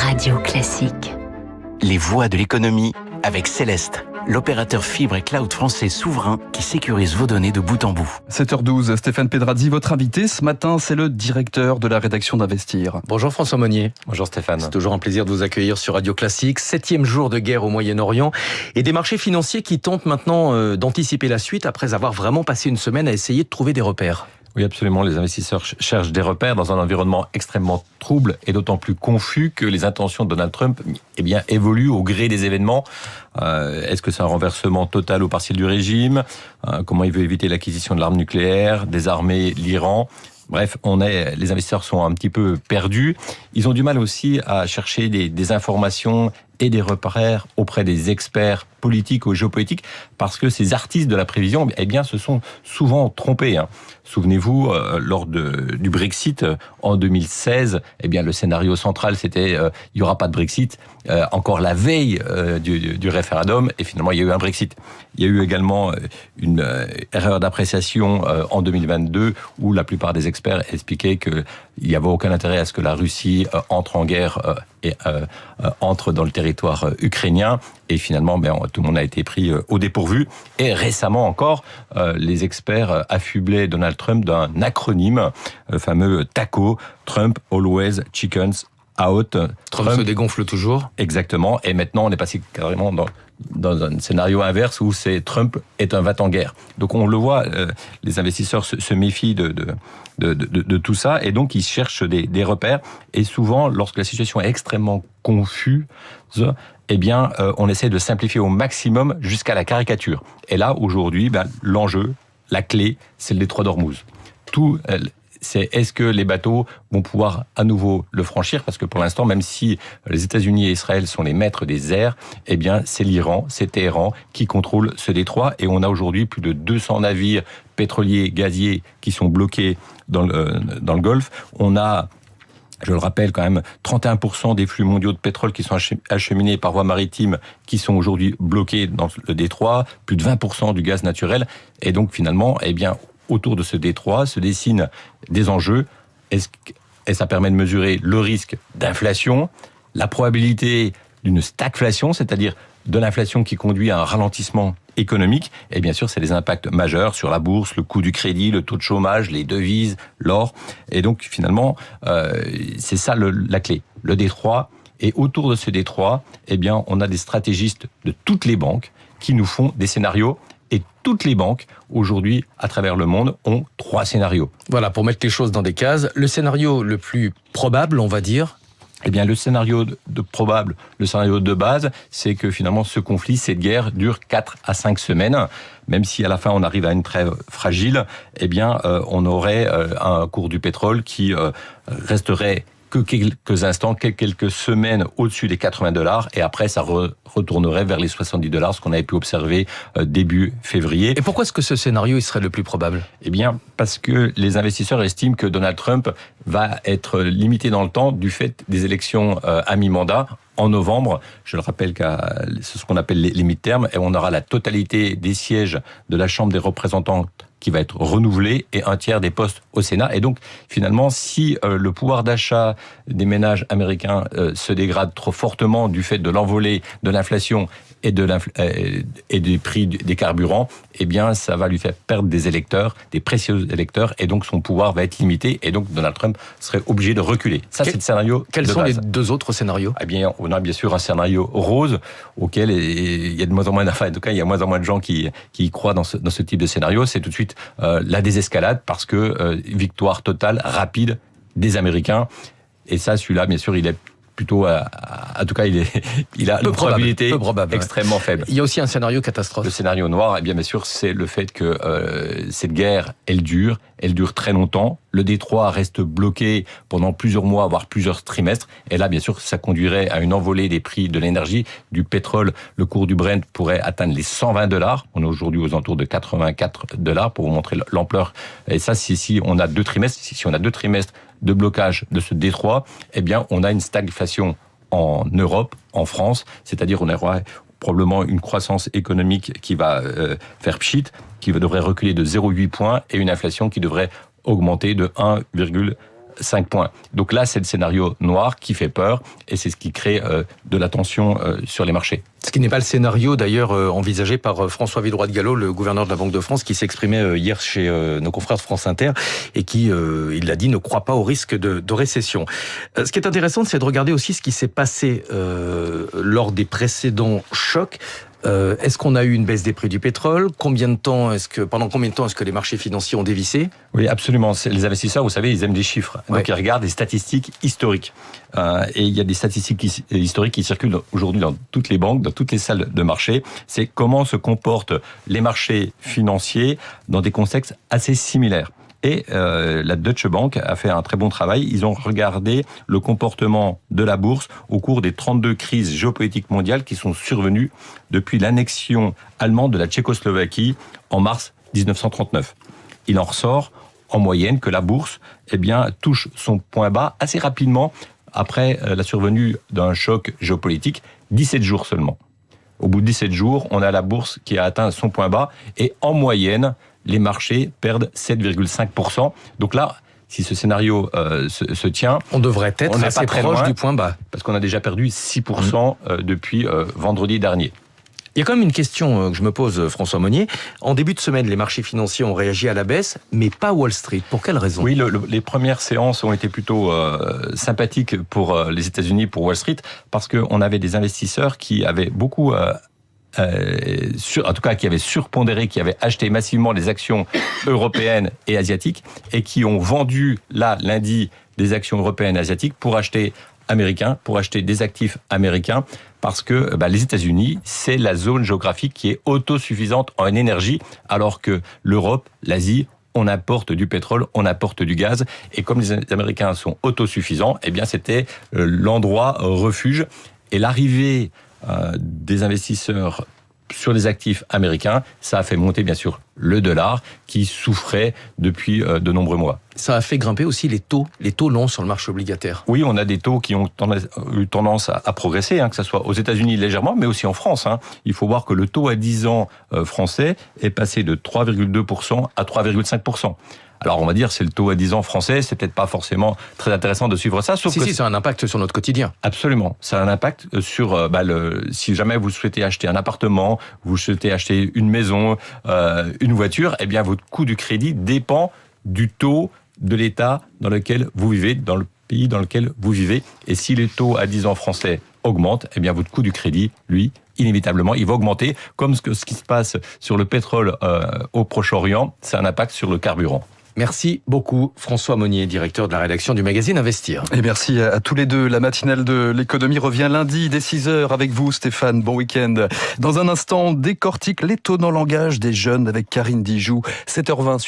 Radio Classique. Les voix de l'économie avec Céleste, l'opérateur fibre et cloud français souverain qui sécurise vos données de bout en bout. 7h12, Stéphane Pedrazzi, votre invité ce matin, c'est le directeur de la rédaction d'Investir. Bonjour François Monnier. Bonjour Stéphane. C'est toujours un plaisir de vous accueillir sur Radio Classique. 7e jour de guerre au Moyen-Orient et des marchés financiers qui tentent maintenant d'anticiper la suite après avoir vraiment passé une semaine à essayer de trouver des repères. Oui, absolument. Les investisseurs cherchent des repères dans un environnement extrêmement trouble et d'autant plus confus que les intentions de Donald Trump évoluent au gré des événements. Est-ce que c'est un renversement total ou partiel du régime ? Comment il veut éviter l'acquisition de l'arme nucléaire, désarmer l'Iran ? Bref, les investisseurs sont un petit peu perdus. Ils ont du mal aussi à chercher des informations et des repères auprès des experts politiques ou géopolitiques, parce que ces artistes de la prévision, se sont souvent trompés. Souvenez-vous, lors du Brexit en 2016, le scénario central c'était il y aura pas de Brexit. Encore la veille du référendum, et finalement il y a eu un Brexit. Il y a eu également une erreur d'appréciation en 2022 où la plupart des experts expliquaient qu'il n'y avait aucun intérêt à ce que la Russie entre en guerre et entre dans le territoire ukrainien. Et finalement, tout le monde a été pris au dépourvu. Et récemment encore, les experts affublaient Donald Trump d'un acronyme, le fameux TACO, Trump Always Chickens Out. Trump se dégonfle toujours. Exactement. Et maintenant, on est passé carrément dans un scénario inverse où c'est Trump est un va-t-en-guerre. Donc on le voit, les investisseurs se méfient de tout ça, et donc ils cherchent des repères. Et souvent, lorsque la situation est extrêmement confuse, on essaie de simplifier au maximum jusqu'à la caricature. Et là, aujourd'hui, l'enjeu, la clé, c'est le détroit d'Ormuz. C'est est-ce que les bateaux vont pouvoir à nouveau le franchir ? Parce que pour l'instant, même si les États-Unis et Israël sont les maîtres des airs, c'est l'Iran, c'est Téhéran qui contrôle ce détroit. Et on a aujourd'hui plus de 200 navires pétroliers, gaziers qui sont bloqués dans le Golfe. On a, je le rappelle quand même, 31% des flux mondiaux de pétrole qui sont acheminés par voie maritime qui sont aujourd'hui bloqués dans le détroit, plus de 20% du gaz naturel. Et donc finalement, autour de ce détroit se dessinent des enjeux. Et ça permet de mesurer le risque d'inflation, la probabilité d'une stagflation, c'est-à-dire de l'inflation qui conduit à un ralentissement économique. Et bien sûr, c'est des impacts majeurs sur la bourse, le coût du crédit, le taux de chômage, les devises, l'or. Et donc finalement, c'est ça la clé, le détroit. Et autour de ce détroit, on a des stratégistes de toutes les banques qui nous font des scénarios. Et toutes les banques, aujourd'hui, à travers le monde, ont 3 scénarios. Voilà, pour mettre les choses dans des cases, le scénario le plus probable, on va dire. Le scénario probable, le scénario de base, c'est que finalement, ce conflit, cette guerre, dure 4 à 5 semaines. Même si à la fin, on arrive à une trêve fragile, on aurait un cours du pétrole qui resterait que quelques instants, quelques semaines au-dessus des $80, et après ça retournerait vers les $70, ce qu'on avait pu observer début février. Et pourquoi est-ce que ce scénario il serait le plus probable ? Parce que les investisseurs estiment que Donald Trump va être limité dans le temps du fait des élections à mi-mandat. En novembre, je le rappelle c'est ce qu'on appelle les mid-terms, et on aura la totalité des sièges de la Chambre des représentants qui va être renouvelé et un tiers des postes au Sénat. Et donc, finalement, si le pouvoir d'achat des ménages américains se dégrade trop fortement du fait de l'envolée de l'inflation et des prix des carburants, ça va lui faire perdre des électeurs, des précieux électeurs, et donc son pouvoir va être limité, et donc Donald Trump serait obligé de reculer. Ça, c'est le scénario. Quels sont les 2 autres scénarios ? On a bien sûr un scénario rose, auquel il y a de moins en moins il y a moins en moins de gens qui y croient dans ce type de scénario. C'est tout de suite la désescalade, parce que victoire totale, rapide des Américains. Et ça, celui-là, bien sûr, il est plutôt, en tout cas, il a une probabilité extrêmement faible. Il y a aussi un scénario catastrophe. Le scénario noir, bien sûr, c'est le fait que cette guerre, elle dure très longtemps. Le détroit reste bloqué pendant plusieurs mois, voire plusieurs trimestres. Et là, bien sûr, ça conduirait à une envolée des prix de l'énergie, du pétrole. Le cours du Brent pourrait atteindre les $120. On est aujourd'hui aux alentours de $84 pour vous montrer l'ampleur. Et ça, si on a 2 trimestres, si on a 2 trimestres de blocage de ce détroit, on a une stagflation en Europe, en France, c'est-à-dire on aura probablement une croissance économique qui va faire pchit, qui devrait reculer de 0,8 points, et une inflation qui devrait augmenter de 5 points. Donc là, c'est le scénario noir qui fait peur et c'est ce qui crée de la tension sur les marchés. Ce qui n'est pas le scénario d'ailleurs envisagé par François Villeroy de Galhau, le gouverneur de la Banque de France, qui s'exprimait hier chez nos confrères de France Inter et qui, il l'a dit, ne croit pas au risque de récession. Ce qui est intéressant, c'est de regarder aussi ce qui s'est passé lors des précédents chocs. Est-ce qu'on a eu une baisse des prix du pétrole ? Pendant combien de temps est-ce que les marchés financiers ont dévissé ? Oui, absolument. Les investisseurs, vous savez, ils aiment des chiffres. Donc, ils regardent des statistiques historiques. Et il y a des statistiques historiques qui circulent aujourd'hui dans toutes les banques, dans toutes les salles de marché. C'est comment se comportent les marchés financiers dans des contextes assez similaires. Et la Deutsche Bank a fait un très bon travail. Ils ont regardé le comportement de la bourse au cours des 32 crises géopolitiques mondiales qui sont survenues depuis l'annexion allemande de la Tchécoslovaquie en mars 1939. Il en ressort en moyenne que la bourse touche son point bas assez rapidement après la survenue d'un choc géopolitique, 17 jours seulement. Au bout de 17 jours, on a la bourse qui a atteint son point bas et en moyenne, les marchés perdent 7,5%. Donc là, si ce scénario se tient... On devrait être assez proche du point bas. Parce qu'on a déjà perdu 6% depuis vendredi dernier. Il y a quand même une question que je me pose, François Monnier. En début de semaine, les marchés financiers ont réagi à la baisse, mais pas Wall Street. Pour quelle raison ? Oui, les premières séances ont été plutôt sympathiques pour les États-Unis, pour Wall Street, parce qu'on avait des investisseurs qui avaient beaucoup... en tout cas qui avaient surpondéré, qui avaient acheté massivement les actions européennes et asiatiques et qui ont vendu lundi des actions européennes et asiatiques pour acheter des actifs américains parce que les États-Unis, c'est la zone géographique qui est autosuffisante en énergie alors que l'Europe, l'Asie, on apporte du pétrole, on apporte du gaz et comme les Américains sont autosuffisants, c'était l'endroit refuge et l'arrivée des investisseurs sur les actifs américains, ça a fait monter bien sûr le dollar qui souffrait depuis de nombreux mois. Ça a fait grimper aussi les taux longs sur le marché obligataire. Oui, on a des taux qui ont eu tendance à progresser, que ce soit aux États-Unis légèrement, mais aussi en France. Il faut voir que le taux à 10 ans français est passé de 3,2% à 3,5%. Alors on va dire c'est le taux à 10 ans français, c'est peut-être pas forcément très intéressant de suivre ça. Sauf que ça a un impact sur notre quotidien. Absolument, ça a un impact sur si jamais vous souhaitez acheter un appartement, vous souhaitez acheter une maison, une voiture, votre coût du crédit dépend du taux de l'État dans lequel vous vivez, dans le pays dans lequel vous vivez. Et si les taux à 10 ans français augmentent, votre coût du crédit, lui, inévitablement, il va augmenter, comme ce qui se passe sur le pétrole au Proche-Orient, c'est un impact sur le carburant. Merci beaucoup François Monnier, directeur de la rédaction du magazine Investir. Et merci à tous les deux. La matinale de l'économie revient lundi dès 6h avec vous Stéphane. Bon week-end. Dans un instant, on décortique l'étonnant langage des jeunes avec Karine Dijoux. 7h20 sur